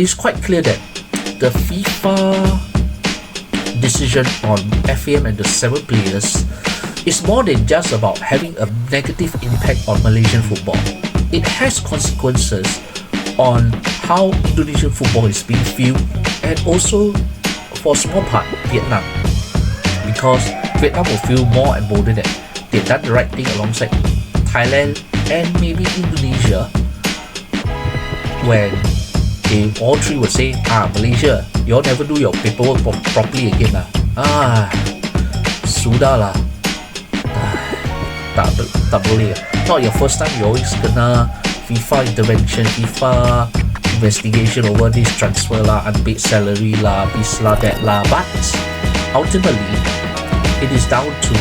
it's quite clear that the FIFA decision on FAM and the 7 players is more than just about having a negative impact on Malaysian football. It has consequences on how Indonesian football is being viewed, and also for a small part Vietnam, because Vietnam will feel more emboldened that they've done the right thing alongside Thailand and maybe Indonesia, when they all three would say, Malaysia, you all never do your paperwork properly again sudah lah, tak boleh. Not your first time, you always kena FIFA intervention, FIFA investigation over this transfer lah, unpaid salary lah, this lah, that lah. But ultimately, it is down to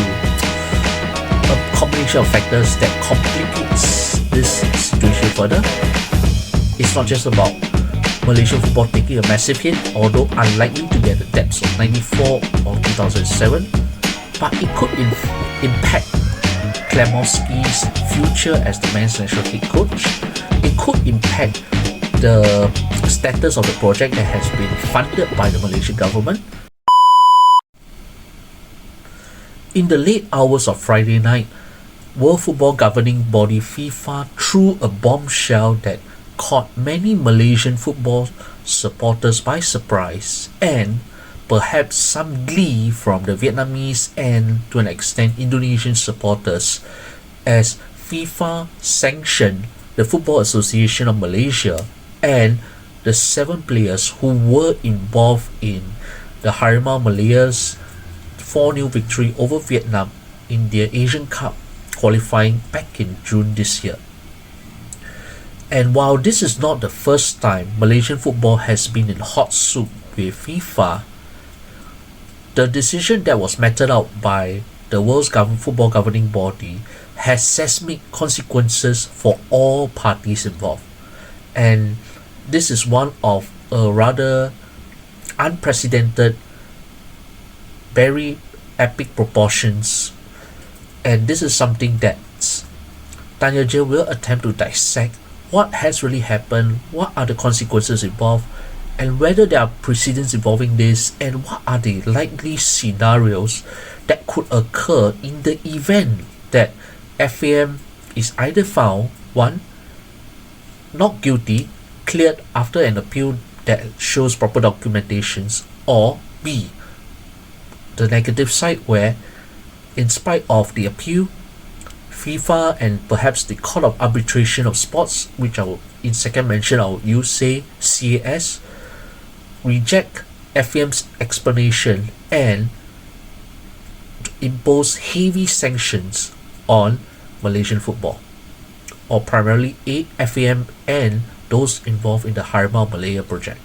a combination of factors that complicates this situation further. It's not just about Malaysian football taking a massive hit, although unlikely to be at the depths of 94 or 2007, but it could impact Klemowski's future as the men's national head coach. It could impact the status of the project that has been funded by the Malaysian government. In the late hours of Friday night, World Football Governing Body FIFA threw a bombshell that caught many Malaysian football supporters by surprise, and perhaps some glee from the Vietnamese and, to an extent, Indonesian supporters, as FIFA sanctioned the Football Association of Malaysia and the 7 players who were involved in the Harimau Malaya's 4-0 victory over Vietnam in their Asian Cup qualifying back in June this year. And while this is not the first time Malaysian football has been in hot soup with FIFA, the decision that was meted out by the world's football governing body has seismic consequences for all parties involved. And this is one of a rather unprecedented, very epic proportions. And this is something that Tanya J will attempt to dissect what has really happened, what are the consequences involved, and whether there are precedents involving this, and what are the likely scenarios that could occur in the event that FAM is either found, 1, not guilty, cleared after an appeal that shows proper documentations, or B, the negative side where, in spite of the appeal, FIFA and perhaps the Court of Arbitration of Sports, which I will, in second mention, I will use, say, CAS, reject FAM's explanation and impose heavy sanctions on Malaysian football, or primarily FAM and those involved in the Harimau Malaya project.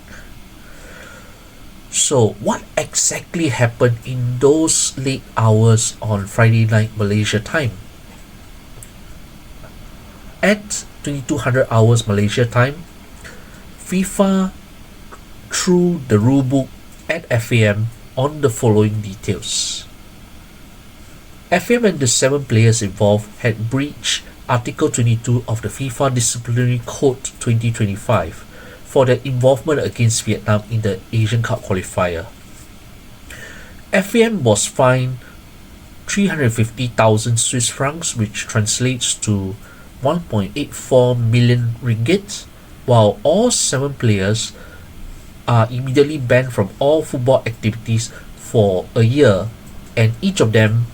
So, what exactly happened in those late hours on Friday night Malaysia time? At 2200 hours Malaysia time, FIFA threw the rulebook at FAM on the following details. FAM and the 7 players involved had breached Article 22 of the FIFA Disciplinary Code 2025 for their involvement against Vietnam in the Asian Cup qualifier. FAM was fined 350,000 Swiss francs, which translates to 1.84 million ringgit, while all 7 players are immediately banned from all football activities for a year, and each of them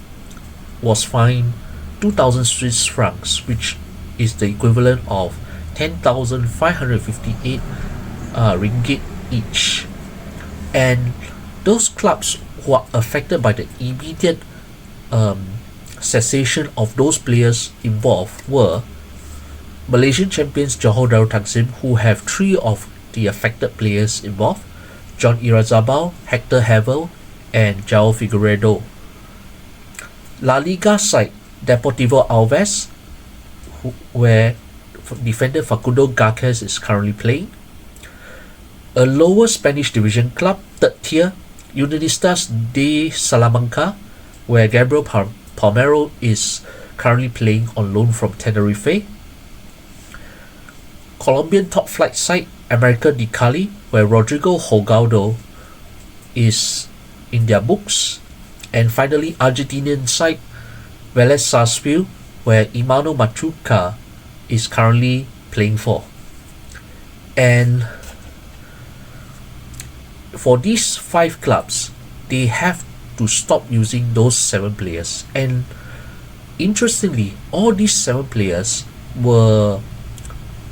was fined 2,000 Swiss francs, which is the equivalent of 10,558 ringgit each. And those clubs who are affected by the immediate cessation of those players involved were Malaysian champions Johor Darul Takzim, who have 3 of the affected players involved, John Irazabal, Hector Havel, and João Figueiredo. La Liga side Deportivo Alves, where defender Facundo Garces is currently playing. A lower Spanish division club, 3rd tier, Unionistas de Salamanca, where Gabriel Palmero is currently playing on loan from Tenerife. Colombian top flight side America de Cali, where Rodrigo Hogaldo is in their books, and finally Argentinian side Vélez Sarsfield, where Emmanuel Machuca is currently playing for. And for these 5 clubs, they have to stop using those 7 players. And interestingly, all these 7 players were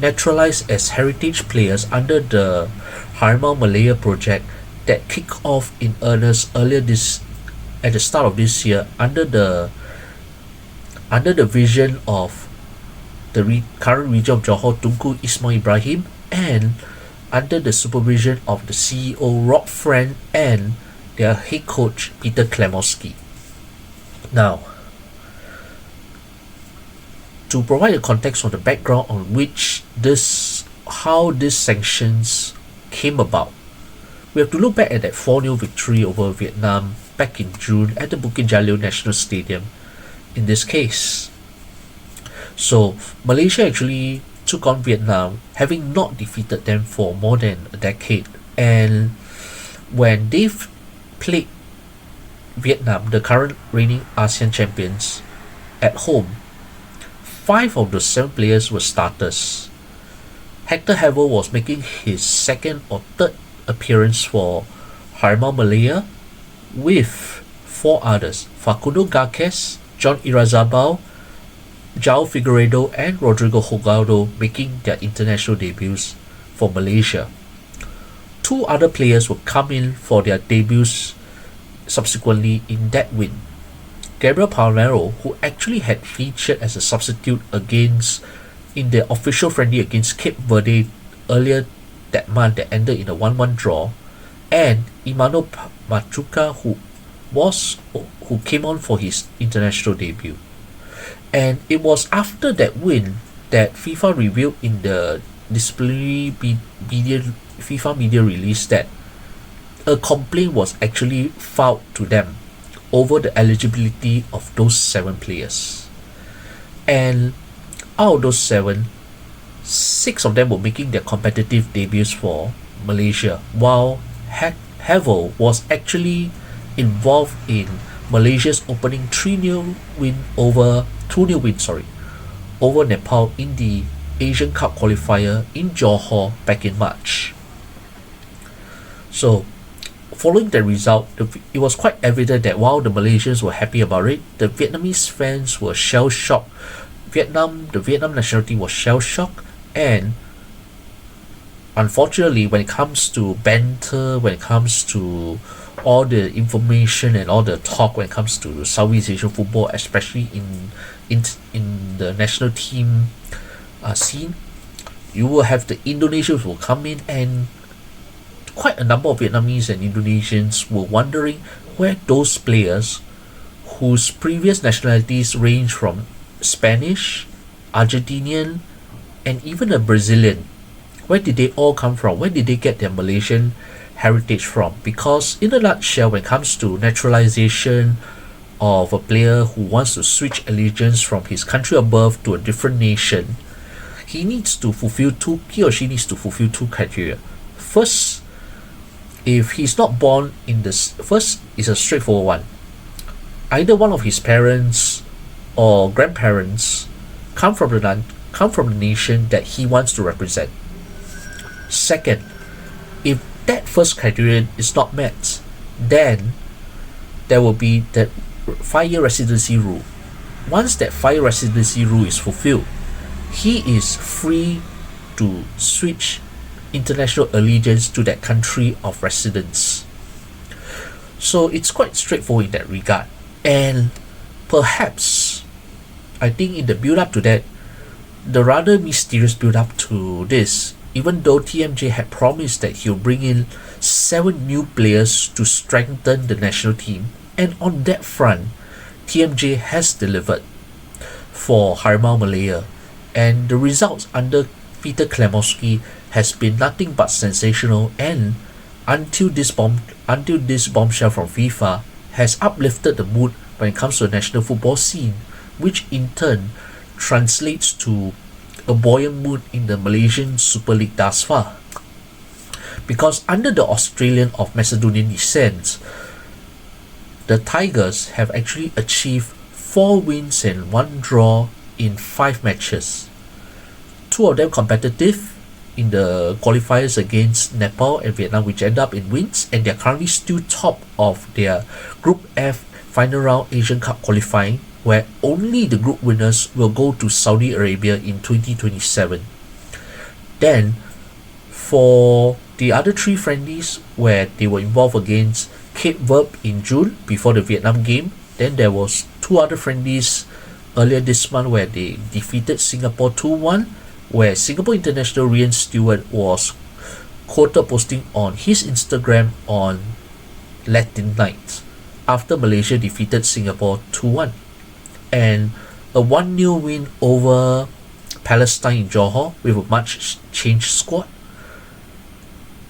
naturalized as heritage players under the Harimau Malaya project that kicked off in earnest at the start of this year under the vision of the current region of Johor Tunku Ismail Ibrahim, and under the supervision of the CEO Rob Friend and their head coach Peter Klemowski. Now, to provide a context on the background on which how these sanctions came about, we have to look back at that 4-0 victory over Vietnam back in June at the Bukit Jalil National Stadium in this case. So Malaysia actually took on Vietnam, having not defeated them for more than a decade. And when they played Vietnam, the current reigning ASEAN champions, at home, 5 of the 7 players were starters. Hector Havel was making his 2nd or 3rd appearance for Harimau Malaya, with 4 others: Facundo Garces, John Irazabal, João Figueiredo and Rodrigo Hogaldo making their international debuts for Malaysia. 2 other players will come in for their debuts subsequently in that win. Gabriel Palmeiro, who actually had featured as a substitute in the official friendly against Cape Verde earlier that month that ended in a 1-1 draw, and Emmanuel Machuca, who came on for his international debut. And it was after that win that FIFA revealed in the disciplinary FIFA media release that a complaint was actually filed to them over the eligibility of those 7 players. And out of those 7, 6 of them were making their competitive debuts for Malaysia, while Havel was actually involved in Malaysia's opening 2-0 win over Nepal in the Asian Cup qualifier in Johor back in March. So, following the result, it was quite evident that while the Malaysians were happy about it, the Vietnamese fans were shell-shocked. The Vietnam nationality was shell-shocked, and unfortunately, when it comes to banter, when it comes to all the information and all the talk when it comes to Southeast Asian football, especially in the national team scene, you will have the Indonesians will come in, and quite a number of Vietnamese and Indonesians were wondering where those players whose previous nationalities range from Spanish, Argentinian, and even a Brazilian, where did they all come from? Where did they get their Malaysian heritage from? Because in a nutshell, when it comes to naturalization of a player who wants to switch allegiance from his country of birth to a different nation, he or she needs to fulfill 2 criteria. First, if he's not born in this, first is a straightforward one. Either one of his parents or grandparents come from the nation that he wants to represent. Second, if that first criterion is not met, then there will be that 5-year residency rule. Once that 5-year residency rule is fulfilled, he is free to switch international allegiance to that country of residence. So it's quite straightforward in that regard. And perhaps, I think in the build-up to that, the rather mysterious build-up to this, even though TMJ had promised that he'll bring in 7 new players to strengthen the national team, and on that front, TMJ has delivered for Harimau Malaya, and the results under Peter Klemowski has been nothing but sensational, and until this bombshell from FIFA has uplifted the mood when it comes to the national football scene, which in turn translates to a buoyant mood in the Malaysian Super League thus far. Because under the Australian of Macedonian descent, the Tigers have actually achieved 4 wins and 1 draw in 5 matches. 2 of them competitive in the qualifiers against Nepal and Vietnam, which end up in wins, and they're currently still top of their Group F final round Asian Cup qualifying, where only the group winners will go to Saudi Arabia in 2027. Then, for the other 3 friendlies where they were involved against Cape Verde in June before the Vietnam game, then there was 2 other friendlies earlier this month where they defeated Singapore 2-1, where Singapore international Ryan Stewart was quoted posting on his Instagram on Latin night after Malaysia defeated Singapore 2-1, and a 1-0 win over Palestine in Johor with a much changed squad.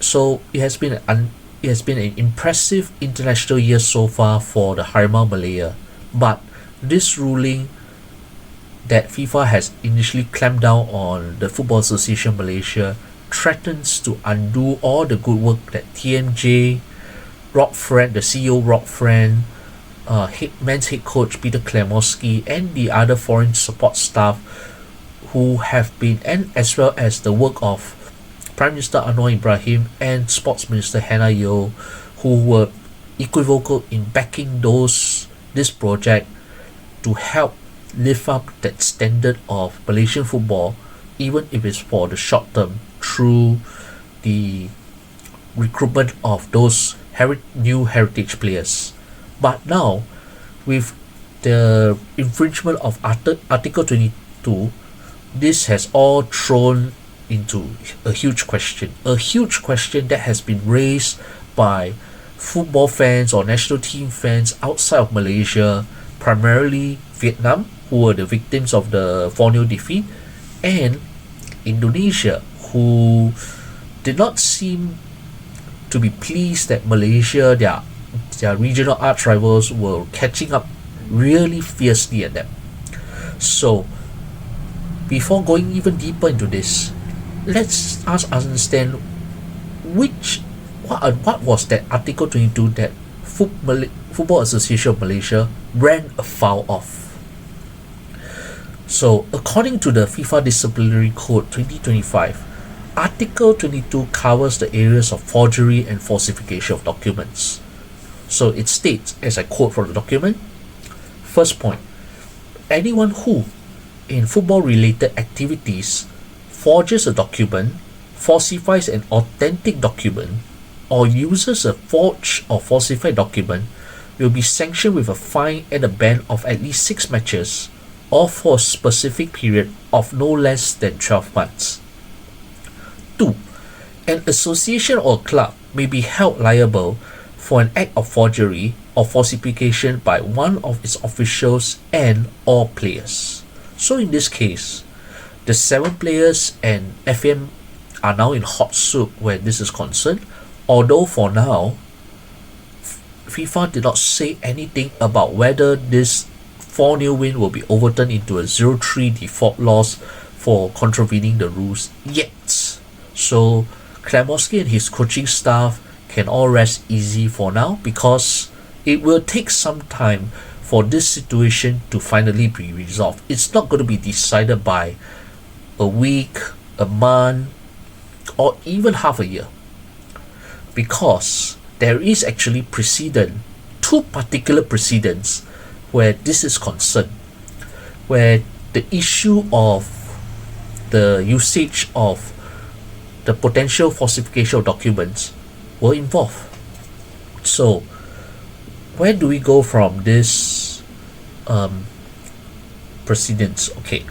So it has been an impressive international year so far for the Harimau Malaya. But this ruling that FIFA has initially clamped down on the Football Association Malaysia threatens to undo all the good work that TMJ, Rob Friend, the CEO Rob Friend, men's head coach Peter Klemowski, and the other foreign support staff who have been, and as well as the work of Prime Minister Anwar Ibrahim and Sports Minister Hannah Yeoh, who were equivocal in backing this project to help lift up that standard of Malaysian football, even if it's for the short term, through the recruitment of those new heritage players. But now, with the infringement of Article 22, this has all thrown into a huge question that has been raised by football fans or national team fans outside of Malaysia, primarily Vietnam, who were the victims of the 4-0 defeat, and Indonesia, who did not seem to be pleased that Malaysia, their regional arch rivals, were catching up really fiercely at them. So, before going even deeper into this, let's understand what was that Article 22 that Football Association of Malaysia ran afoul of. So, according to the FIFA Disciplinary Code 2025, Article 22 covers the areas of forgery and falsification of documents. So it states, as I quote from the document, first point, anyone who, in football-related activities, forges a document, falsifies an authentic document, or uses a forged or falsified document will be sanctioned with a fine and a ban of at least 6 matches, or for a specific period of no less than 12 months. 2. An association or club may be held liable for an act of forgery or falsification by one of its officials and or players. So in this case, the 7 players and FM are now in hot soup where this is concerned, although for now, FIFA did not say anything about whether this 4-0 win will be overturned into a 0-3 default loss for contravening the rules yet. So Klemowski and his coaching staff can all rest easy for now, because it will take some time for this situation to finally be resolved. It's not going to be decided by a week, a month, or even half a year, because there is actually precedent, 2 particular precedents where this is concerned, where the issue of the usage of the potential falsification of documents were involved. So where do we go from this precedents? Okay,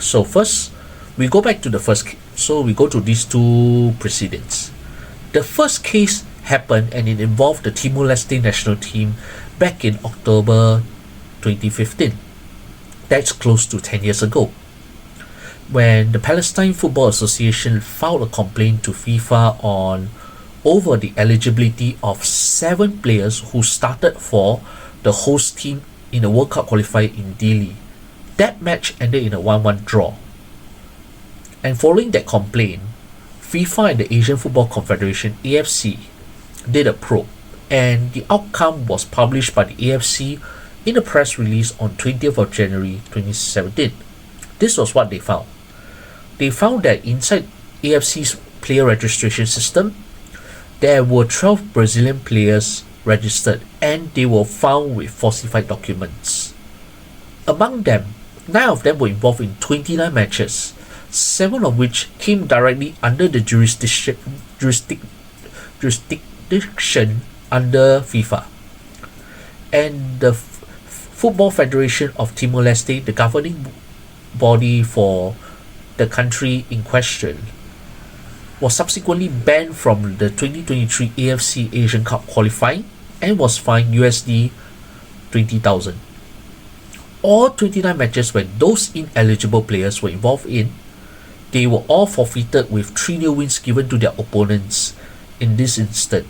so first we go back to the first so we go to these 2 precedents. The first case happened and it involved the Timor-Leste national team back in October 2015. That's close to 10 years ago, when the Palestine Football Association filed a complaint to FIFA over the eligibility of 7 players who started for the host team in the World Cup qualifier in Delhi. That match ended in a 1-1 draw. And following that complaint, FIFA and the Asian Football Confederation (AFC) did a probe, and the outcome was published by the AFC in a press release on 20th of January 2017. This was what they found. They found that inside AFC's player registration system, there were 12 Brazilian players registered, and they were found with falsified documents. Among them, 9 of them were involved in 29 matches, 7 of which came directly under the jurisdiction under FIFA. And the Football Federation of Timor-Leste, the governing body for the country in question, was subsequently banned from the 2023 AFC Asian Cup qualifying and was fined USD 20,000. All 29 matches where those ineligible players were involved in, they were all forfeited with 3-0 wins given to their opponents in this instant.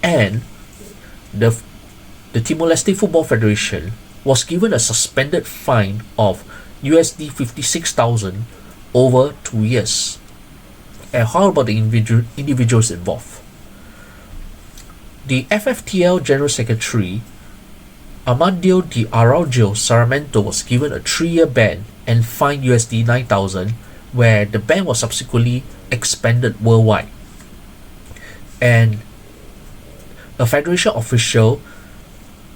And the Timor-Leste Football Federation was given a suspended fine of USD 56,000 over 2 years. And how about the individuals involved? The FFTL General Secretary Armando de Araujo Sarmiento was given a 3-year ban and fined USD 9,000, where the ban was subsequently expanded worldwide. And a federation official,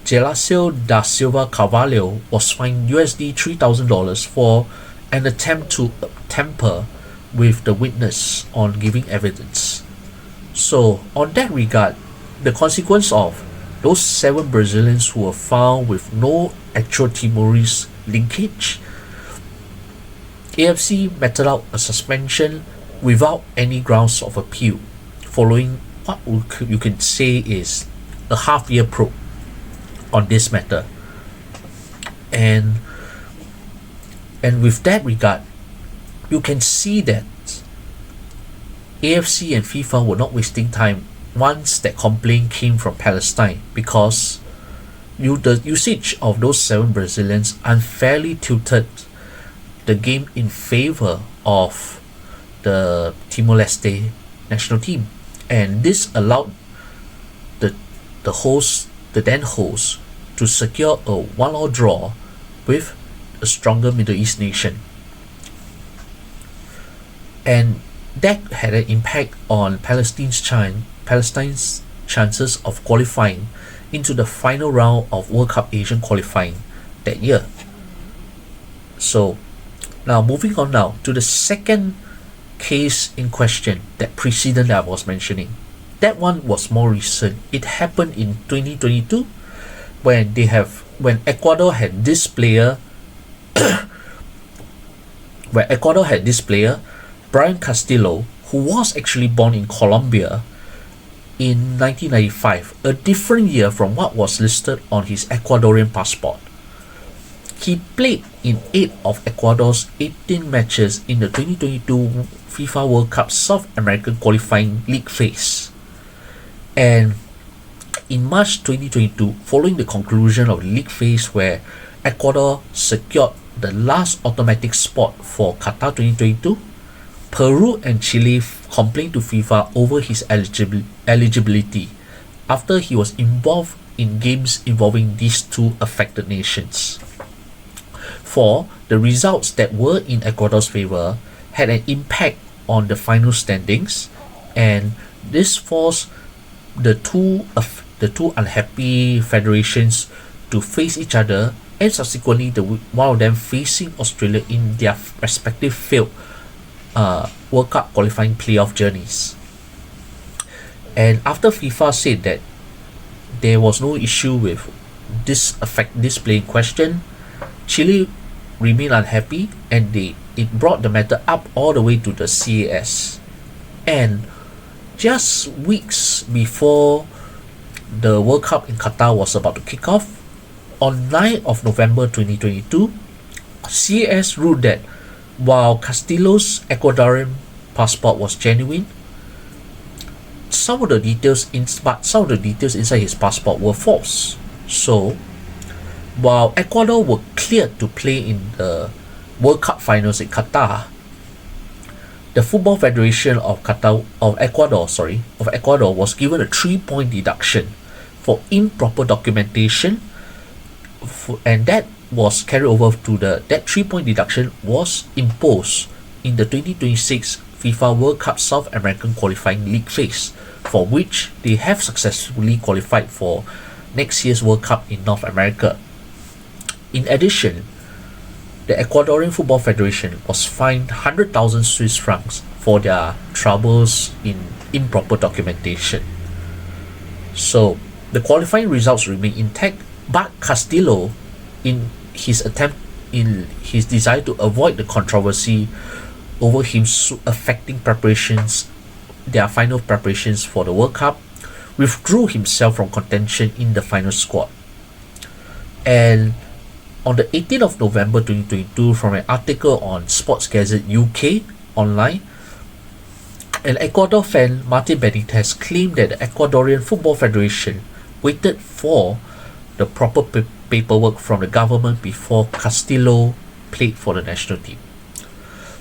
Gelasio da Silva Carvalho, was fined USD $3,000 for an attempt to tamper with the witness on giving evidence. So, on that regard, the consequence of those 7 Brazilians who were found with no actual Timorese linkage, AFC meted out a suspension without any grounds of appeal, following what you can say is a half-year probe on this matter. And with that regard, you can see that AFC and FIFA were not wasting time once that complaint came from Palestine, because the usage of those 7 Brazilians unfairly tilted the game in favor of the Timor-Leste national team, and this allowed the then host to secure a 1-1 draw with a stronger Middle East nation. And that had an impact on Palestine's chances of qualifying into the final round of World Cup Asian qualifying that year. So now moving on now to the second case in question, that precedent that I was mentioning. That one was more recent. It happened in 2022 when Ecuador had this player Brian Castillo, who was actually born in Colombia in 1995, a different year from what was listed on his Ecuadorian passport. He played in 8 of Ecuador's 18 matches in the 2022 FIFA World Cup South American qualifying league phase. And in March 2022, following the conclusion of the league phase where Ecuador secured the last automatic spot for Qatar 2022, Peru and Chile complained to FIFA over his eligibility after he was involved in games involving these 2 affected nations. For the results that were in Ecuador's favor had an impact on the final standings, and this forced the two unhappy federations to face each other, and subsequently one of them facing Australia in their respective failed World Cup qualifying playoff journeys. And after FIFA said that there was no issue with this play in question, Chile remained unhappy, and it brought the matter up all the way to the CAS. And just weeks before the World Cup in Qatar was about to kick off, on 9th of November 2022, CAS ruled that while Castillo's Ecuadorian passport was genuine, some of the details inside his passport were false. So, while Ecuador were cleared to play in the World Cup finals in Qatar, the Football Federation of Ecuador was given a 3-point deduction for improper documentation, and that was carried over to that 3-point deduction was imposed in the 2026 FIFA World Cup South American qualifying league phase, for which they have successfully qualified for next year's World Cup in North America. In addition, the Ecuadorian Football Federation was fined 100,000 Swiss francs for their troubles in improper documentation. So the qualifying results remain intact, but Castillo, in his desire to avoid the controversy over him affecting their final preparations for the World Cup, withdrew himself from contention in the final squad. And on the 18th of November 2022, from an article on Sports Gazette UK online, an Ecuador fan, Martin Benitez, claimed that the Ecuadorian Football Federation waited for the proper paperwork from the government before Castillo played for the national team.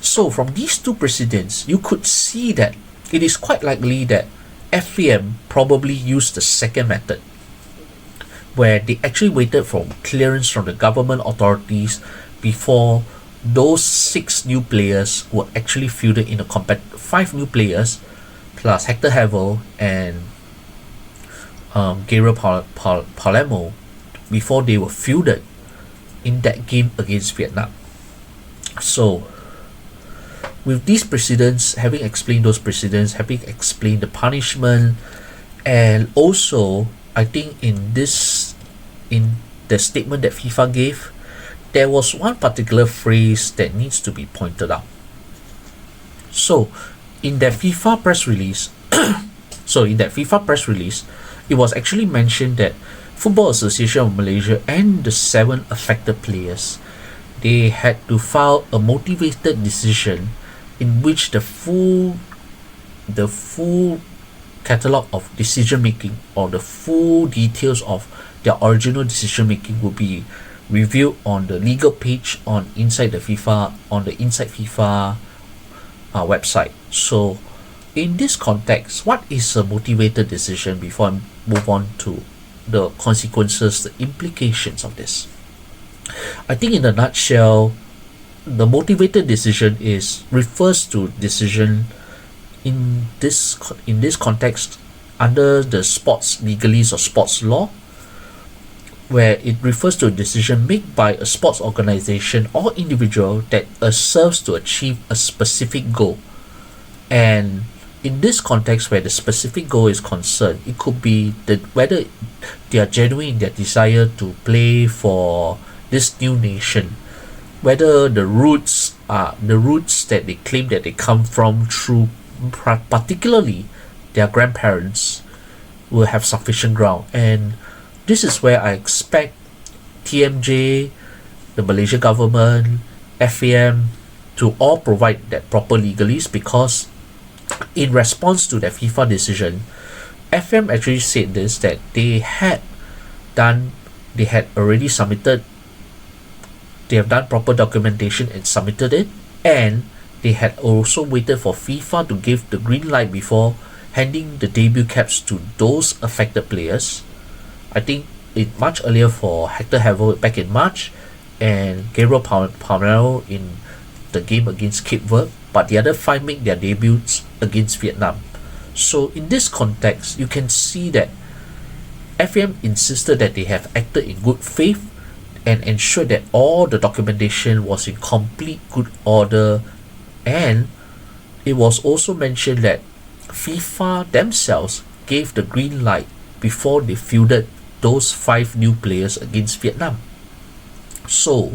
So from these two precedents, you could see that it is quite likely that FAM probably used the second method, where they actually waited for clearance from the government authorities before those 6 new players were actually fielded in a 5 new players plus Hector Havel and Gabriel Palermo, before they were fielded in that game against Vietnam. So with these precedents, having explained those precedents, having explained the punishment, and also I think in the statement that FIFA gave, there was one particular phrase that needs to be pointed out. So in that FIFA press release, it was actually mentioned that Football Association of Malaysia and the 7 affected players, they had to file a motivated decision in which the full catalogue of decision making, or the full details of their original decision making, will be reviewed on the legal page on the Inside FIFA website. So in this context, what is a motivated decision, before I move on to the consequences, the implications of this? I think in a nutshell, the motivated decision refers to decision in this context under the sports legalese or sports law, where it refers to a decision made by a sports organization or individual that serves to achieve a specific goal. And in this context, where the specific goal is concerned, it could be whether they are genuine in their desire to play for this new nation, whether the roots that they claim that they come from through particularly their grandparents will have sufficient ground. And this is where I expect TMJ, the Malaysian government, FAM to all provide that proper legalese, because in response to that FIFA decision, FM actually said this, that they have done proper documentation and submitted it, and they had also waited for FIFA to give the green light before handing the debut caps to those affected players. I think it much earlier for Hector Havel back in March, and Gabriel Palermo in the game against Cape Verde, but the other 5 make their debuts against Vietnam. So in this context, you can see that FM insisted that they have acted in good faith and ensured that all the documentation was in complete good order. And it was also mentioned that FIFA themselves gave the green light before they fielded those 5 new players against Vietnam. So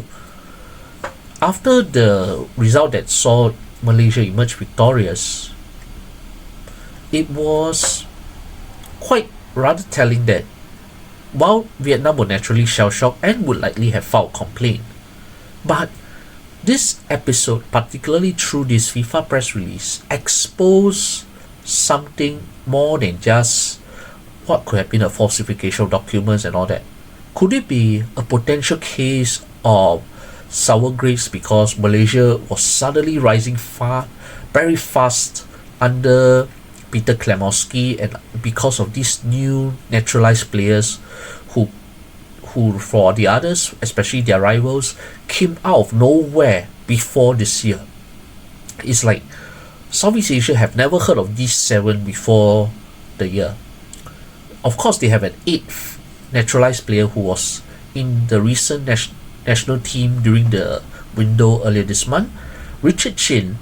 after the result that saw Malaysia emerge victorious, it was quite rather telling that while Vietnam were naturally shell-shocked and would likely have filed complaint, but this episode, particularly through this FIFA press release, exposed something more than just what could have been a falsification of documents and all that. Could it be a potential case of sour grapes because Malaysia was suddenly rising very fast under Peter Klemowski, and because of these new naturalized players who for the others, especially their rivals, came out of nowhere before this year. It's like Southeast Asia have never heard of these seven before the year. Of course, they have an eighth naturalized player who was in the recent national team during the window earlier this month. Richard Chin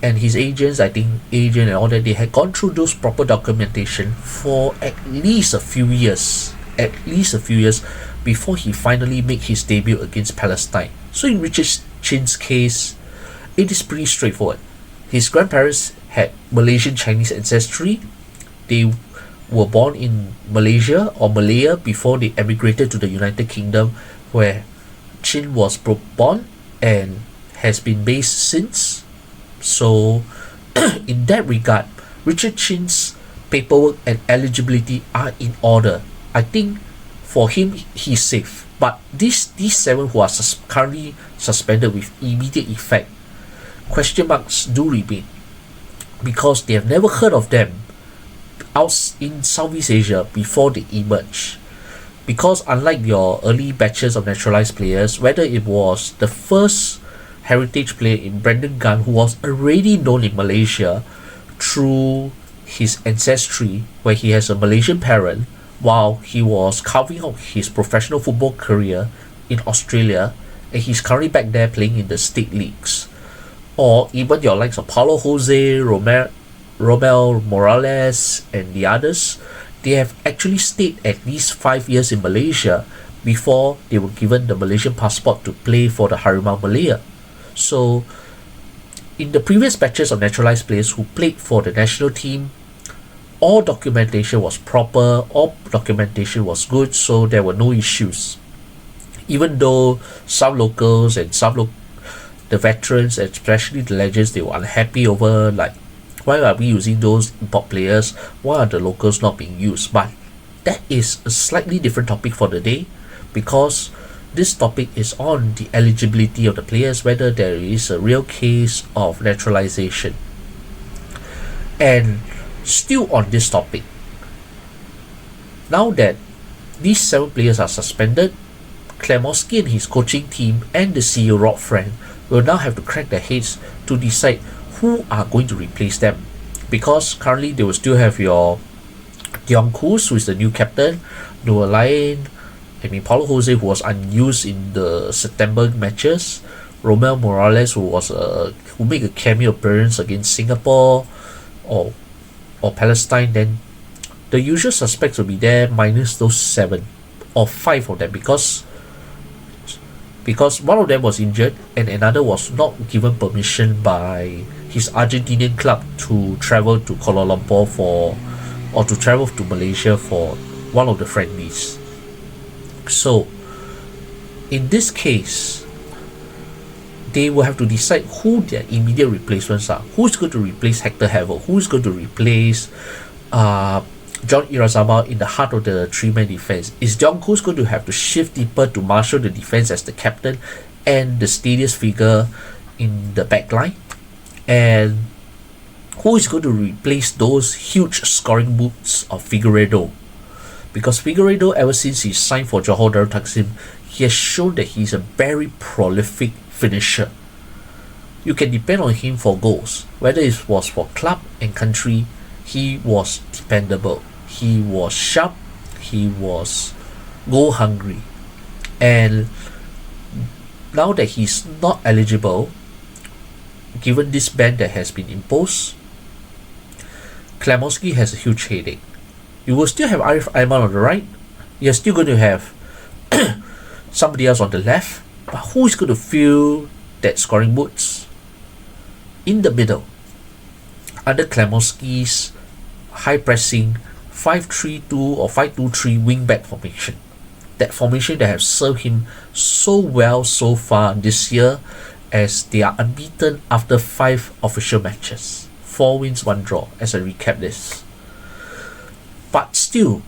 and his agents, agent and all that, they had gone through those proper documentation for at least a few years before he finally made his debut against Palestine. So in Richard Chin's case, it is pretty straightforward. His grandparents had Malaysian Chinese ancestry. They were born in Malaysia or Malaya before they emigrated to the United Kingdom, where Chin was born and has been based since. So in that regard, Richard Chin's paperwork and eligibility are in order. I think for him, he's safe. But these seven who are currently suspended with immediate effect, question marks do remain, because they have never heard of them out in Southeast Asia before they emerge. Because unlike your early batches of naturalized players, whether it was the first heritage player in Brandon Gunn, who was already known in Malaysia through his ancestry, where he has a Malaysian parent, while he was carving out his professional football career in Australia, and he's currently back there playing in the state leagues. Or even your likes of Paulo Jose, Romel Morales, and the others, they have actually stayed at least 5 years in Malaysia before they were given the Malaysian passport to play for the Harimau Malaya. So in the previous batches of naturalized players who played for the national team, all documentation was proper, all documentation was good, so there were no issues. Even though some locals and the veterans, especially the legends, they were unhappy over, like, why are we using those import players? Why are the locals not being used? But that is a slightly different topic for the day, because this topic is on the eligibility of the players, whether there is a real case of naturalization. And still on this topic, now that these 7 players are suspended, Klemowski and his coaching team and the CEO Rob Friend will now have to crack their heads to decide who are going to replace them. Because currently they will still have your Dion Kus, who is the new captain, Noah Lyon, Paulo Jose, who was unused in the September matches, Romel Morales, who made a cameo appearance against Singapore or Palestine. Then the usual suspects will be there minus those 7 or 5 of them, because one of them was injured and another was not given permission by his Argentinian club to travel to Kuala Lumpur to travel to Malaysia for one of the friendlies. So in this case, they will have to decide who their immediate replacements are. Who's going to replace Hector Havel? Who's going to replace John Irazabal in the heart of the 3-man defense? Is John Kus going to have to shift deeper to marshal the defense as the captain and the steadiest figure in the back line? And who is going to replace those huge scoring boots of Figueiredo? Because Figueiredo, ever since he signed for Johor Darul Takzim, he has shown that he's a very prolific finisher. You can depend on him for goals. Whether it was for club and country, he was dependable. He was sharp. He was goal hungry. And now that he's not eligible, given this ban that has been imposed, Klemowski has a huge headache. You will still have Arif Aiman on the right. You're still going to have somebody else on the left. But who is going to fill that scoring boots? In the middle, under Klemowski's high pressing 5-3-2 or 5-2-3 wing back formation. That formation that has served him so well so far this year, as they are unbeaten after 5 official matches. 4 wins, 1 draw, as I recap this. But still,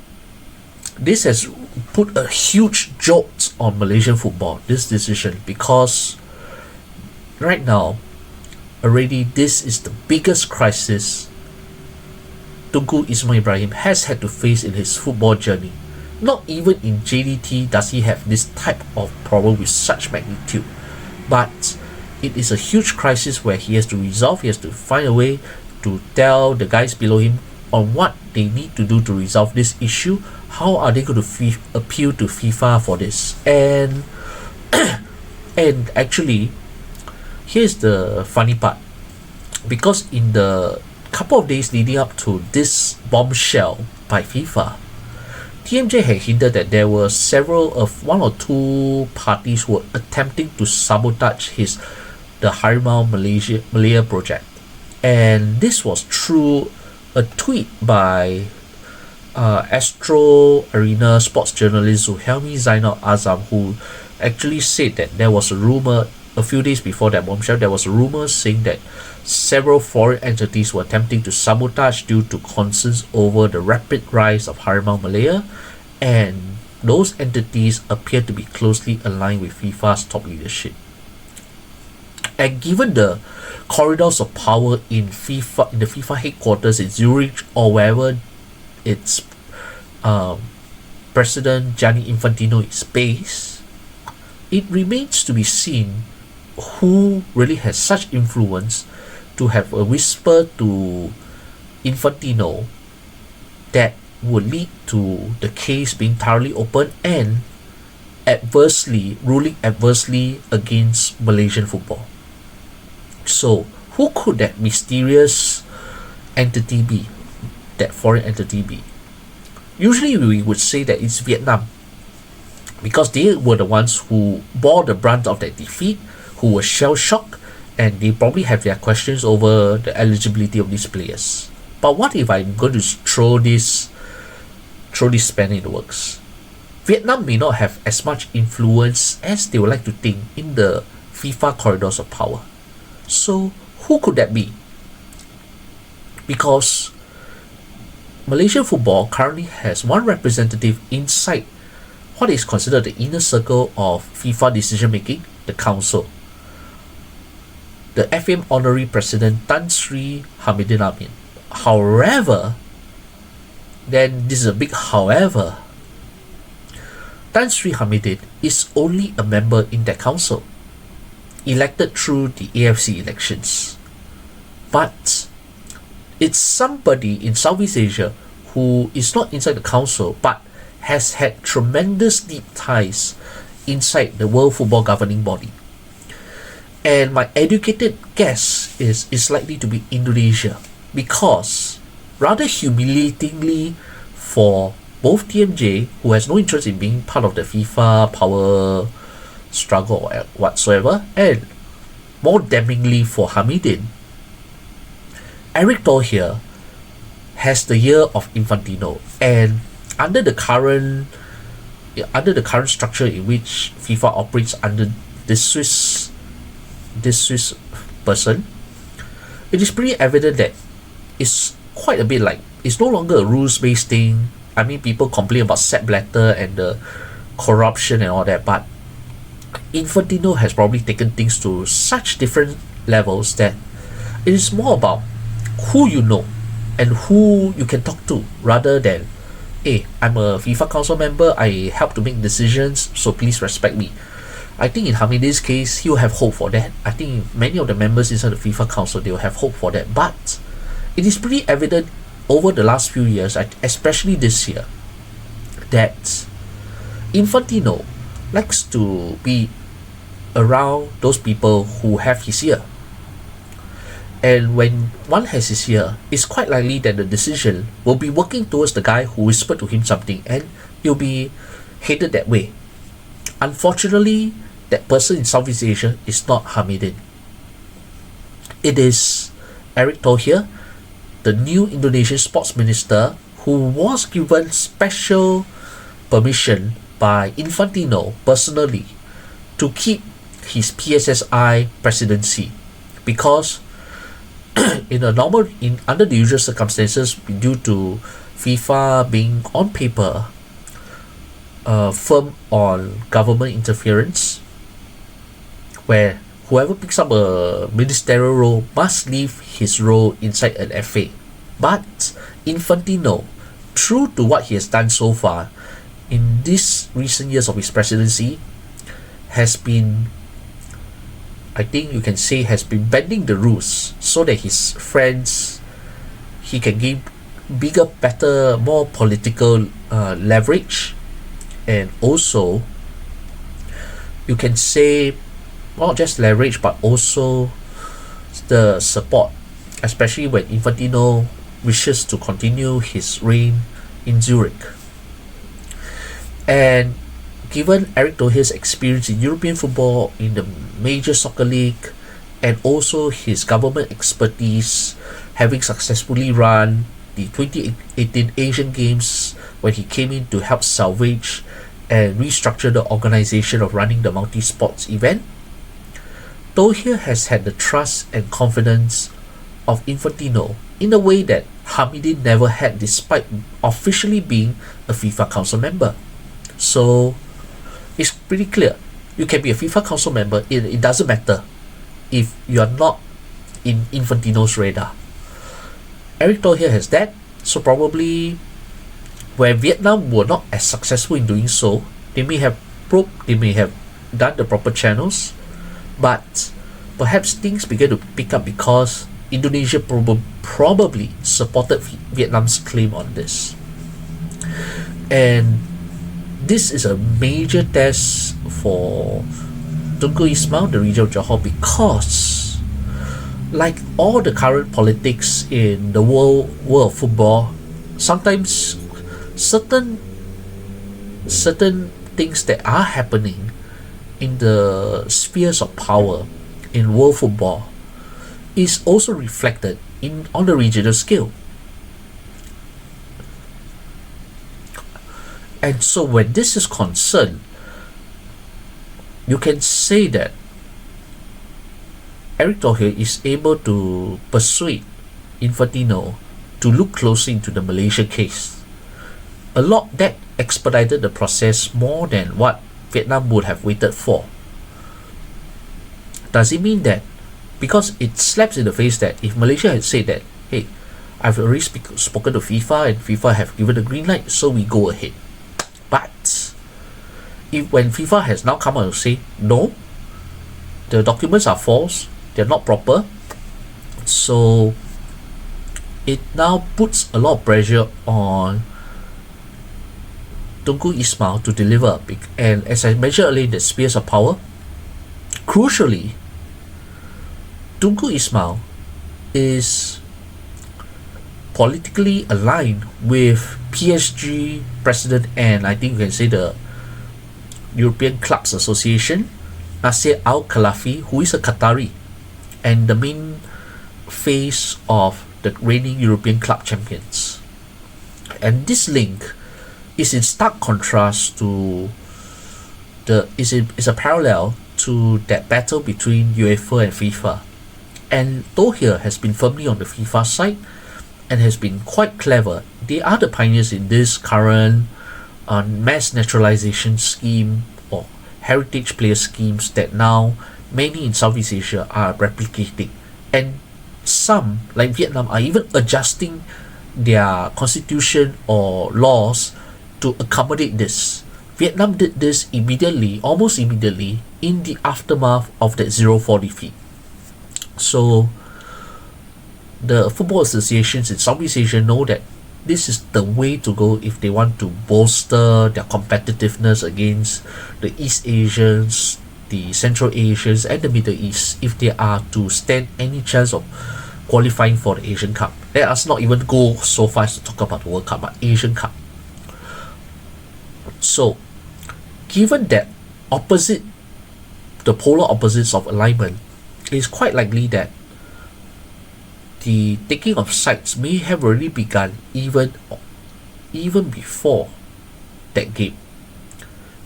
this has put a huge jolt on Malaysian football, this decision, because right now, already this is the biggest crisis Tunku Ismail Ibrahim has had to face in his football journey. Not even in JDT does he have this type of problem with such magnitude, but it is a huge crisis where he has to resolve, he has to find a way to tell the guys below him on what they need to do to resolve this issue. How are they going to appeal to FIFA for this? And and actually, here's the funny part, because in the couple of days leading up to this bombshell by FIFA, TMJ had hinted that there were one or two parties who were attempting to sabotage the Harimau Malaya project. And this was through a tweet by Astro Arena sports journalist Zuhelmi Zainal Azam, who actually said that there was a rumor a few days before that bombshell, there was a rumor saying that several foreign entities were attempting to sabotage due to concerns over the rapid rise of Harimau Malaya, and those entities appear to be closely aligned with FIFA's top leadership. And given the corridors of power in the FIFA headquarters in Zurich or wherever its President Gianni Infantino is based, it remains to be seen who really has such influence to have a whisper to Infantino that would lead to the case being thoroughly open and ruling adversely against Malaysian football. So, who could that mysterious entity be? That foreign entity be? Usually we would say that it's Vietnam, because they were the ones who bore the brunt of that defeat, who were shell-shocked, and they probably have their questions over the eligibility of these players. But what if I'm going to throw this spanner in the works? Vietnam may not have as much influence as they would like to think in the FIFA corridors of power. So who could that be? Because Malaysian football currently has one representative inside what is considered the inner circle of FIFA decision making, the council. The FM honorary president Tan Sri Hamidin Amin. However, then this is a big however, Tan Sri Hamidin is only a member in that council, elected through the AFC elections. But it's somebody in Southeast Asia who is not inside the council but has had tremendous deep ties inside the World Football Governing Body. And my educated guess is it's likely to be Indonesia, because rather humiliatingly for both TMJ, who has no interest in being part of the FIFA power struggle or whatsoever, and more damningly for Hamidin, Eric Toh here has the year of Infantino, and under the current structure in which FIFA operates under this Swiss person, it is pretty evident that it's quite a bit like it's no longer a rules-based thing. I mean, people complain about Sepp Blatter and the corruption and all that, but Infantino has probably taken things to such different levels that it is more about who you know and who you can talk to, rather than, hey, I'm a FIFA council member, I help to make decisions, so please respect me. I think in Hamidin's case, he'll have hope for that. I think many of the members inside the FIFA council, they will have hope for that. But it is pretty evident over the last few years, especially this year, that Infantino likes to be around those people who have his ear. And when one has his ear, it's quite likely that the decision will be working towards the guy who whispered to him something, and he'll be headed that way. Unfortunately, that person in Southeast Asia is not Hamidin. It is Erick Thohir, the new Indonesian sports minister, who was given special permission by Infantino personally to keep his PSSI presidency, because under the usual circumstances, due to FIFA being on paper firm on government interference, where whoever picks up a ministerial role must leave his role inside an FA. But Infantino, true to what he has done so far in these recent years of his presidency, has been, I think you can say, has been bending the rules so that his friends, he can give bigger, better, more political leverage, and also you can say not just leverage but also the support, especially when Infantino wishes to continue his reign in Zurich. And given Eric Doher's experience in European football, in the major soccer league, and also his government expertise, having successfully run the 2018 Asian Games when he came in to help salvage and restructure the organization of running the multi-sports event, Doher has had the trust and confidence of Infantino in a way that Hamidin never had, despite officially being a FIFA Council member. So it's pretty clear. You can be a FIFA Council member, it doesn't matter if you are not in Infantino's radar. Eric Doher has that, so probably where Vietnam were not as successful in doing so, they may have done the proper channels, but perhaps things began to pick up because Indonesia probably supported Vietnam's claim on this. And this is a major test for Tunku Ismail, the region of Johor, because like all the current politics in the world of football, sometimes certain things that are happening in the spheres of power in world football is also reflected on the regional scale. And so when this is concerned, you can say that Eric Doher is able to persuade Infantino to look closely into the Malaysia case. A lot that expedited the process more than what Vietnam would have waited for. Does it mean that, because it slaps in the face that if Malaysia had said that, hey, I've already spoken to FIFA and FIFA have given the green light, so we go ahead. But when FIFA has now come out and say, no, the documents are false, they're not proper, so it now puts a lot of pressure on Tunku Ismail to deliver. And as I mentioned earlier, the spheres of power, crucially, Tunku Ismail is politically aligned with PSG president and I think you can say the European Clubs Association, Nasser Al-Khelaifi, who is a Qatari and the main face of the reigning European club champions. And this link is in stark contrast to is a parallel to that battle between UEFA and FIFA. And Doher has been firmly on the FIFA side and has been quite clever. They are the pioneers in this current mass naturalization scheme or heritage player schemes that now many in Southeast Asia are replicating. And some, like Vietnam, are even adjusting their constitution or laws to accommodate this. Vietnam did this almost immediately, in the aftermath of that 0-4 defeat. So the football associations in Southeast Asia know that this is the way to go if they want to bolster their competitiveness against the East Asians, the Central Asians, and the Middle East, if they are to stand any chance of qualifying for the Asian Cup. Let us not even go so far as to talk about the World Cup, but Asian Cup. So, given that the polar opposites of alignment, it is quite likely that the taking of sides may have already begun even before that game,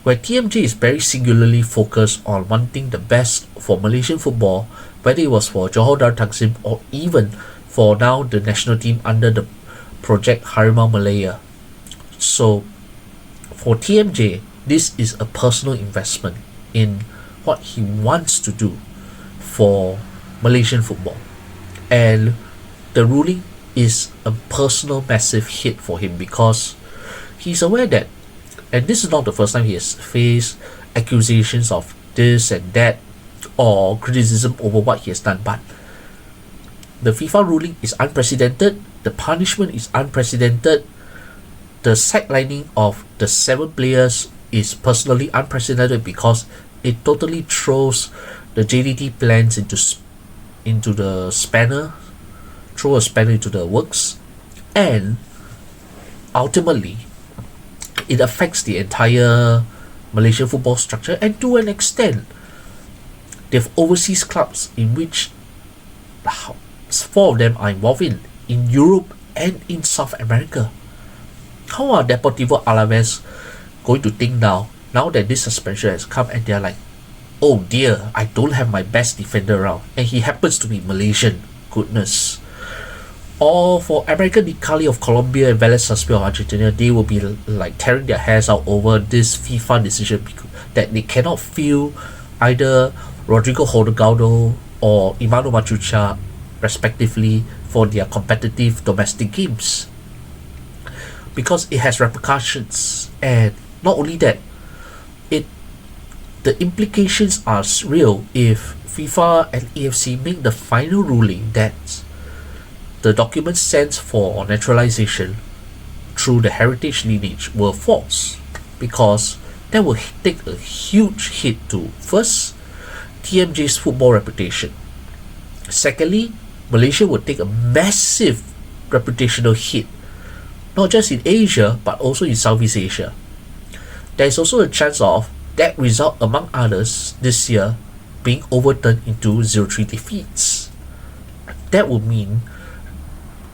where TMJ is very singularly focused on wanting the best for Malaysian football, whether it was for Johor Darul Takzim or even for now the national team under the project Harimau Malaya. So for TMJ, This is a personal investment in what he wants to do for Malaysian football. And the ruling is a personal massive hit for him because he's aware that, and this is not the first time he has faced accusations of this and that or criticism over what he has done, but the FIFA ruling is unprecedented, the punishment is unprecedented, the sidelining of the 7 players is personally unprecedented because it totally throws the JDT plans into the spanner, throw a spanner into the works, and ultimately it affects the entire Malaysian football structure. And to an extent, they have overseas clubs in which 4 of them are involved in Europe and in South America. How are Deportivo Alaves going to think now that this suspension has come and they're like, oh dear, I don't have my best defender around, and he happens to be Malaysian, goodness. Or for American Nicali of Colombia and Vélez Sarsfield of Argentina, they will be like tearing their hairs out over this FIFA decision that they cannot feel either Rodrigo Hodogaldo or Imano Machucha respectively for their competitive domestic games, because it has repercussions. And not only that, the implications are real if FIFA and AFC make the final ruling that the documents sent for naturalization through the heritage lineage were false, because that will take a huge hit to, first, TMJ's football reputation. Secondly, Malaysia would take a massive reputational hit, not just in Asia but also in Southeast Asia. There is also a chance of that result, among others, this year being overturned into 0-3 defeats. That would mean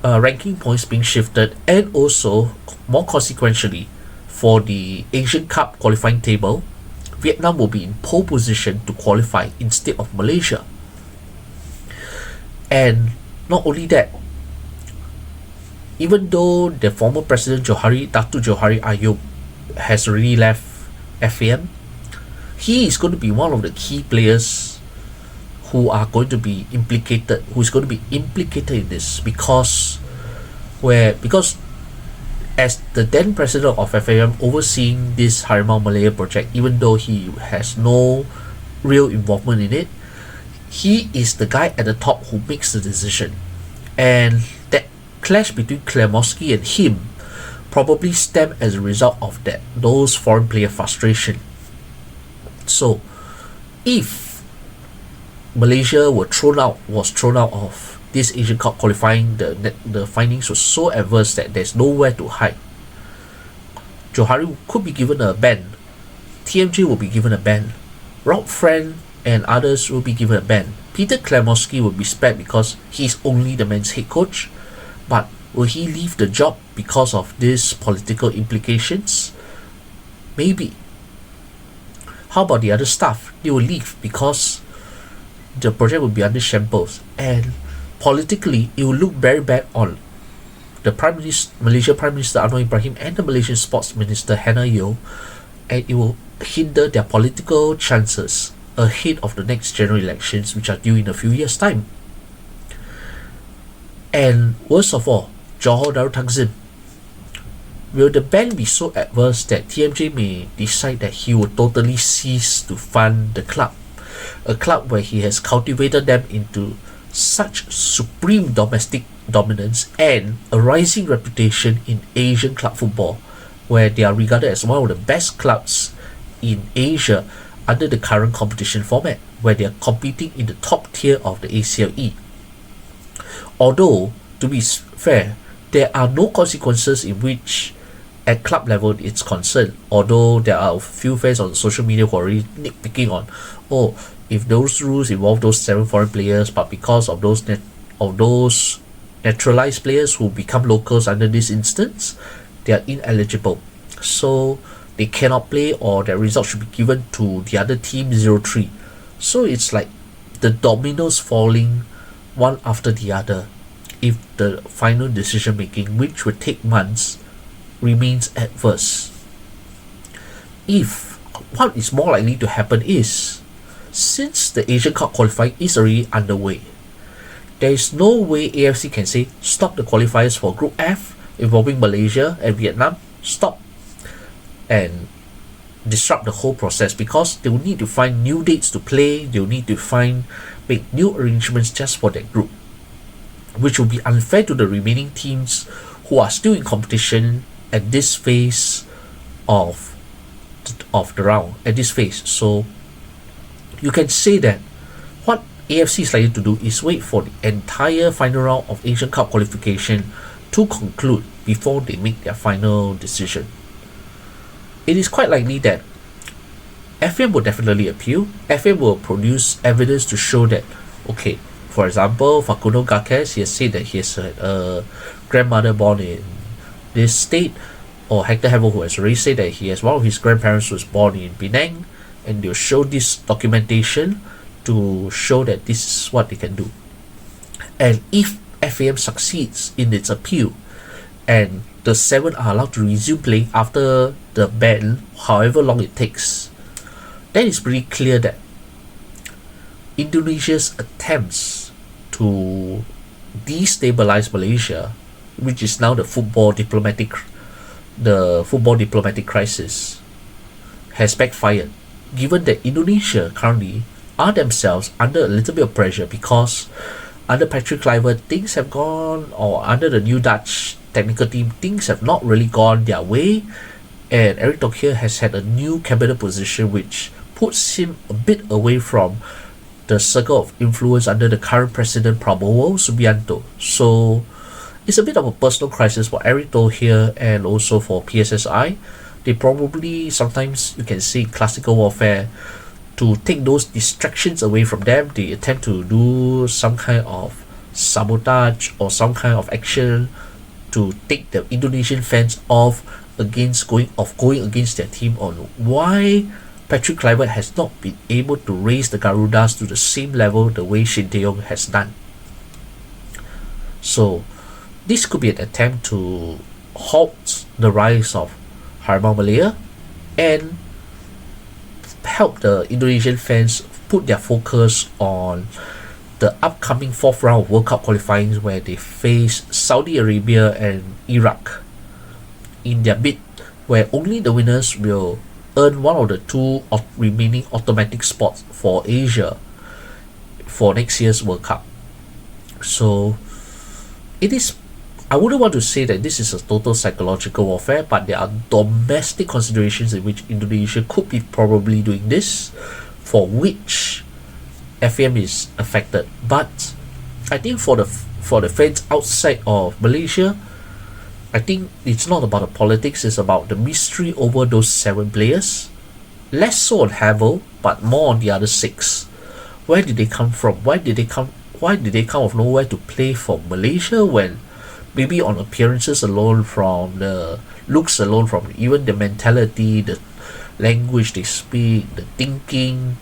ranking points being shifted, and also, more consequentially, for the Asian Cup qualifying table, Vietnam will be in pole position to qualify instead of Malaysia. And not only that, even though the former president Datuk Johari Ayub has already left FAM, he is going to be one of the key players who is going to be implicated in this, because as the then president of FAM overseeing this Harimau Malaya project, even though he has no real involvement in it, he is the guy at the top who makes the decision. And that clash between Klemoski and him probably stem as a result of those foreign player frustration. So if Malaysia was thrown out of this Asian Cup qualifying, the findings were so adverse that there's nowhere to hide, Johari could be given a ban, TMJ will be given a ban, Rob Friend and others will be given a ban. Peter Klemoski will be spared because he's only the men's head coach, but will he leave the job because of these political implications? Maybe. How about the other staff? They will leave because the project will be under shambles, and politically it will look very bad on the Malaysia Prime Minister Anwar Ibrahim and the Malaysian Sports Minister Hannah Yeoh, and it will hinder their political chances ahead of the next general elections, which are due in a few years' time. And worst of all, Johor Darul Takzim. Will the ban be so adverse that TMJ may decide that he will totally cease to fund the club? A club where he has cultivated them into such supreme domestic dominance and a rising reputation in Asian club football, where they are regarded as one of the best clubs in Asia under the current competition format, where they are competing in the top tier of the ACLE. Although, to be fair, there are no consequences in which at club level it's concerned, although there are a few fans on social media who are already nitpicking on, if those rules involve those 7 foreign players, but because of those naturalized players who become locals under this instance, they are ineligible, so they cannot play, or their results should be given to the other team 0-3. So it's like the dominoes falling one after the other if the final decision making, which would take months, remains adverse. if what is more likely to happen is, since the Asian Cup qualifying is already underway, there is no way AFC can say stop the qualifiers for Group F involving Malaysia and Vietnam, stop and disrupt the whole process, because they will need to find new dates to play, they will need to make new arrangements just for that group, which will be unfair to the remaining teams who are still in competition at this phase of the round, at this phase. So you can say that what AFC is likely to do is wait for the entire final round of Asian Cup qualification to conclude before they make their final decision. It is quite likely that FM will definitely appeal. FM will produce evidence to show that, okay, for example, Facundo Garces, he has said that he has a grandmother born in this state, or Hector Havel, who has already said that he has one of his grandparents who was born in Penang, and they'll show this documentation to show that this is what they can do. And if FAM succeeds in its appeal, and the 7 are allowed to resume playing after the ban, however long it takes, then it's pretty clear that Indonesia's attempts to destabilize Malaysia, which is now the football diplomatic crisis, has backfired, given that Indonesia currently are themselves under a little bit of pressure, because under Patrick Kluivert things have gone, or under the new Dutch technical team things have not really gone their way, and Eric Thohir has had a new cabinet position which puts him a bit away from the circle of influence under the current president Prabowo Subianto. So it's a bit of a personal crisis for Eric Thohir and also for PSSI. They probably, sometimes you can see classical warfare, to take those distractions away from them, they attempt to do some kind of sabotage or some kind of action to take the Indonesian fans off going against their team, on why Patrick Kluivert has not been able to raise the Garudas to the same level the way Shin Tae-yong has done. So this could be an attempt to halt the rise of Harimau Malaya and help the Indonesian fans put their focus on the upcoming 4th round of World Cup qualifying, where they face Saudi Arabia and Iraq in their bid, where only the winners will earn one of the 2 remaining automatic spots for Asia for next year's World Cup. So it is, I wouldn't want to say that this is a total psychological warfare, but there are domestic considerations in which Indonesia could be probably doing this, for which FM is affected. But I think for the fans outside of Malaysia, I think it's not about the politics, it's about the mystery over those 7 players. Less so on Havel, but more on the other 6. Where did they come from? Why did they come of nowhere to play for Malaysia, when maybe on appearances alone, from the looks alone, from even the mentality, the language they speak, the thinking,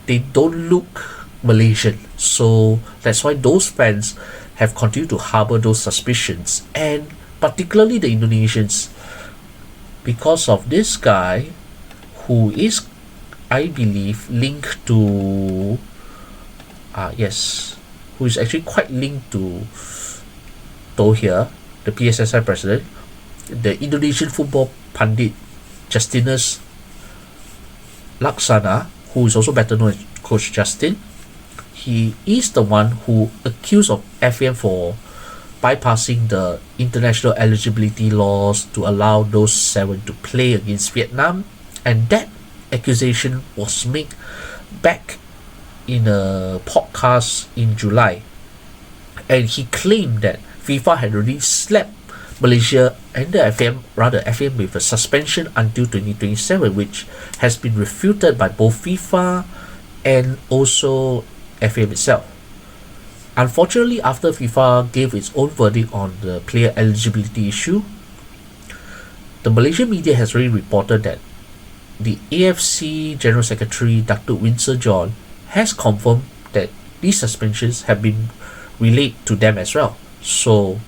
they don't look Malaysian. So that's why those fans have continued to harbor those suspicions, and particularly the Indonesians, because of this guy who is, I believe, linked to who is actually quite linked to Thohir, the PSSI president, the Indonesian football pundit Justinus Laksana, who is also better known as Coach Justin. He is the one who accused of FM for bypassing the international eligibility laws to allow those 7 to play against Vietnam, and that accusation was made back in a podcast in July, and he claimed that FIFA had already slapped Malaysia and the FM with a suspension until 2027, which has been refuted by both FIFA and also FM itself. Unfortunately, after FIFA gave its own verdict on the player eligibility issue, the Malaysian media has already reported that the AFC General Secretary Dr. Winsor John has confirmed that these suspensions have been relayed to them as well. So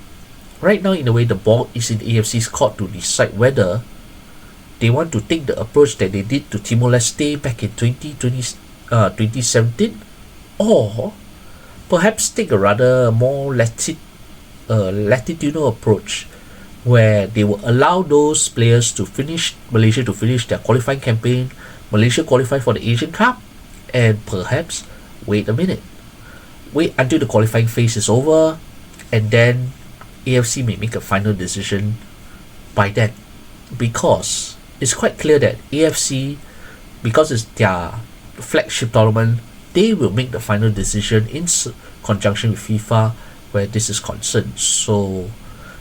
right now, in a way, the ball is in AFC's court to decide whether they want to take the approach that they did to Timor-Leste back in 2017, or perhaps take a rather more latitudinal approach where they will allow those players to finish Malaysia to finish their qualifying campaign, Malaysia qualify for the Asian Cup, and perhaps wait until the qualifying phase is over, and then AFC may make a final decision by then, because it's quite clear that AFC, because it's their flagship tournament, they will make the final decision in conjunction with FIFA where this is concerned. So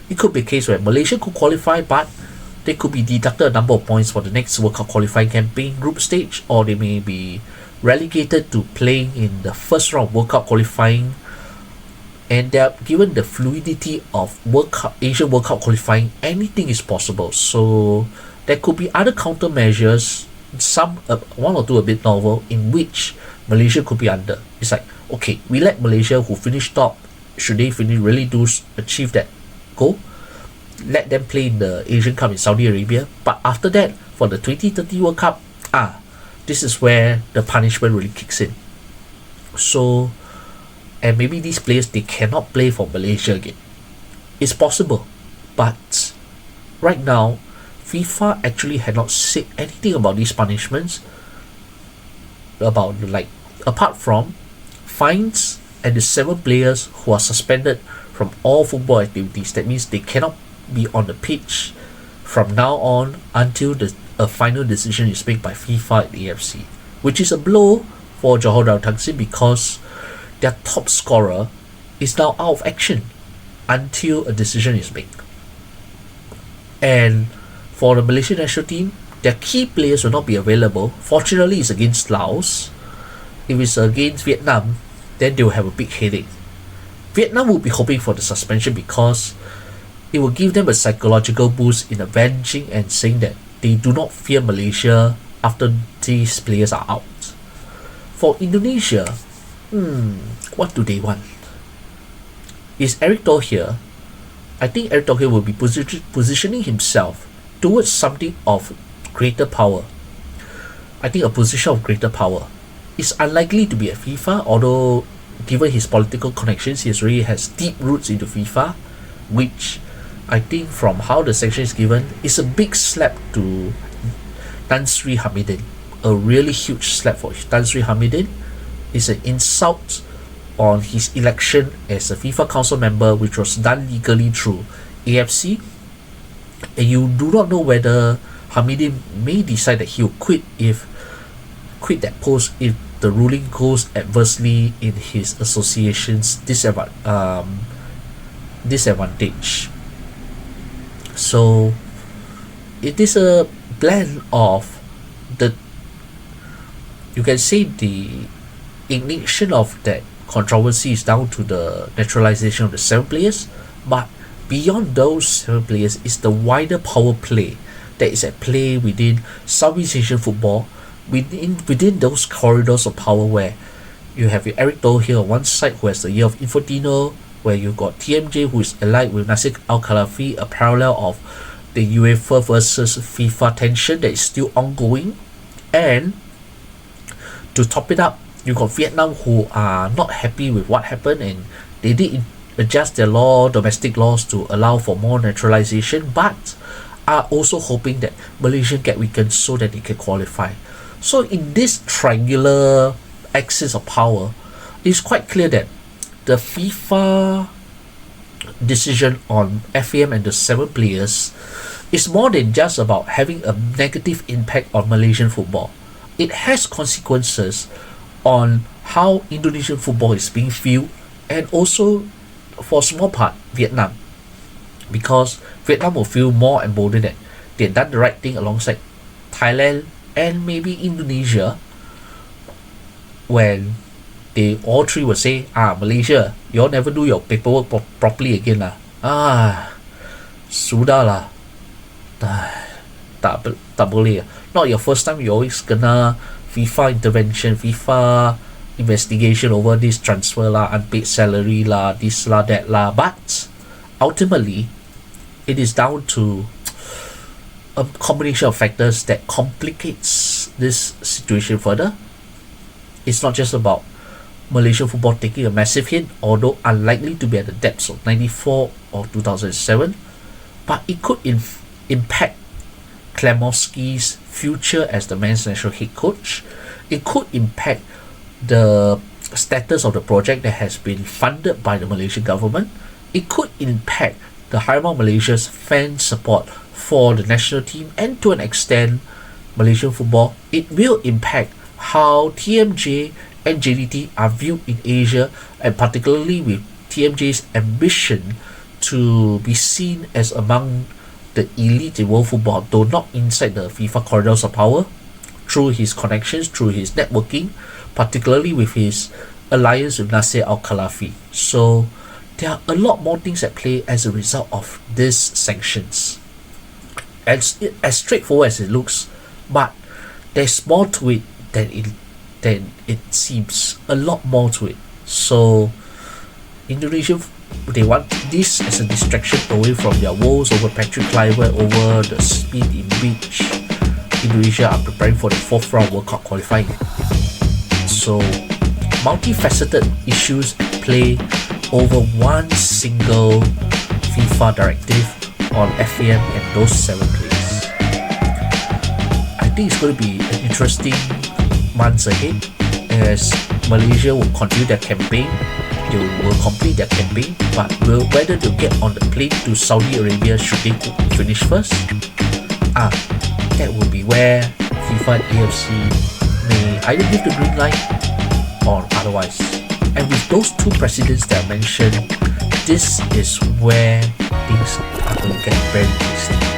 it could be a case where Malaysia could qualify, but they could be deducted a number of points for the next World Cup qualifying campaign group stage, or they may be relegated to playing in the first round of World Cup qualifying, and they're given the fluidity of Asian World Cup qualifying. Anything is possible. So there could be other countermeasures, some one or two a bit novel, in which Malaysia could be under. It's like, okay, we let Malaysia, who finished top, should they really achieve that goal, let them play in the Asian Cup in Saudi Arabia. But after that, for the 2030 World Cup, this is where the punishment really kicks in. So, and maybe these players, they cannot play for Malaysia again. It's possible, but right now, FIFA actually had not said anything about these punishments, apart from fines and the 7 players who are suspended from all football activities. That means they cannot be on the pitch from now on until a final decision is made by FIFA and AFC, which is a blow for Johor Darul Takzim, because their top scorer is now out of action until a decision is made. And for the Malaysian national team, their key players will not be available. Fortunately, it's against Laos. If it's against Vietnam, then they will have a big headache. Vietnam will be hoping for the suspension because it will give them a psychological boost in avenging and saying that they do not fear Malaysia after these players are out. For Indonesia, what do they want? Is Eric Thohir here? I think Eric Thohir will be positioning himself towards something of greater power. I think a position of greater power is unlikely to be at FIFA, although given his political connections, he really has deep roots into FIFA, which I think from how the sanction is given is a big slap to Tan Sri Hamidin. A really huge slap for Tan Sri Hamidin. It's an insult on his election as a FIFA council member, which was done legally through AFC. And you do not know whether Hamidin may decide that he will quit that post if the ruling goes adversely in his association's disadvantage. So it is a blend of you can say the ignition of that controversy is down to the naturalization of the 7 players, but beyond those 7 players is the wider power play that is at play within Southeast Asian football, within those corridors of power, where you have your Eric Thohir on one side, who has the year of Infantino, where you got TMJ, who is allied with Nasir Al-Khelafi, a parallel of the UEFA versus FIFA tension that is still ongoing. And to top it up, you got Vietnam, who are not happy with what happened, and they did adjust their domestic laws to allow for more naturalization, but are also hoping that Malaysia get weakened so that they can qualify. So in this triangular axis of power, it's quite clear that the FIFA decision on FAM and the 7 players is more than just about having a negative impact on Malaysian football. It has consequences on how Indonesian football is being viewed, and also for a small part Vietnam, because Vietnam will feel more emboldened that they've done the right thing alongside Thailand and maybe Indonesia, when they all 3 will say, Malaysia, you all never do your paperwork properly again lah. Sudah lah. Tak boleh. Not your first time, you always kena FIFA intervention, FIFA investigation over this transfer lah, unpaid salary lah, this lah, that lah. But ultimately, it is down to a combination of factors that complicates this situation further. It's not just about Malaysian football taking a massive hit, although unlikely to be at the depths of 94 or 2007, but it could impact Klemowski's future as the men's national head coach. It could impact the status of the project that has been funded by the Malaysian government. It could impact the Harimau Malaysia's fan support for the national team, and to an extent Malaysian football. It will impact how TMJ and JDT are viewed in Asia, and particularly with TMJ's ambition to be seen as among the elite in world football, though not inside the FIFA corridors of power, through his connections, through his networking, particularly with his alliance with Nasser Al-Khelafi. So there are a lot more things at play as a result of these sanctions. As straightforward as it looks, but there's more to it than it seems. A lot more to it. So Indonesia, they want this as a distraction away from their woes over Patrick Kluivert, over the speed in which Indonesia are preparing for the fourth round World Cup qualifying. So multifaceted issues at play over one single FIFA directive on FAM and those 7 players. I think it's going to be an interesting months ahead as Malaysia will continue their campaign. They will complete their campaign, but whether they'll get on the plane to Saudi Arabia should they finish first, that will be where FIFA and AFC may either give the green light or otherwise. And with those two precedents that I mentioned, this is where things are going to get very interesting.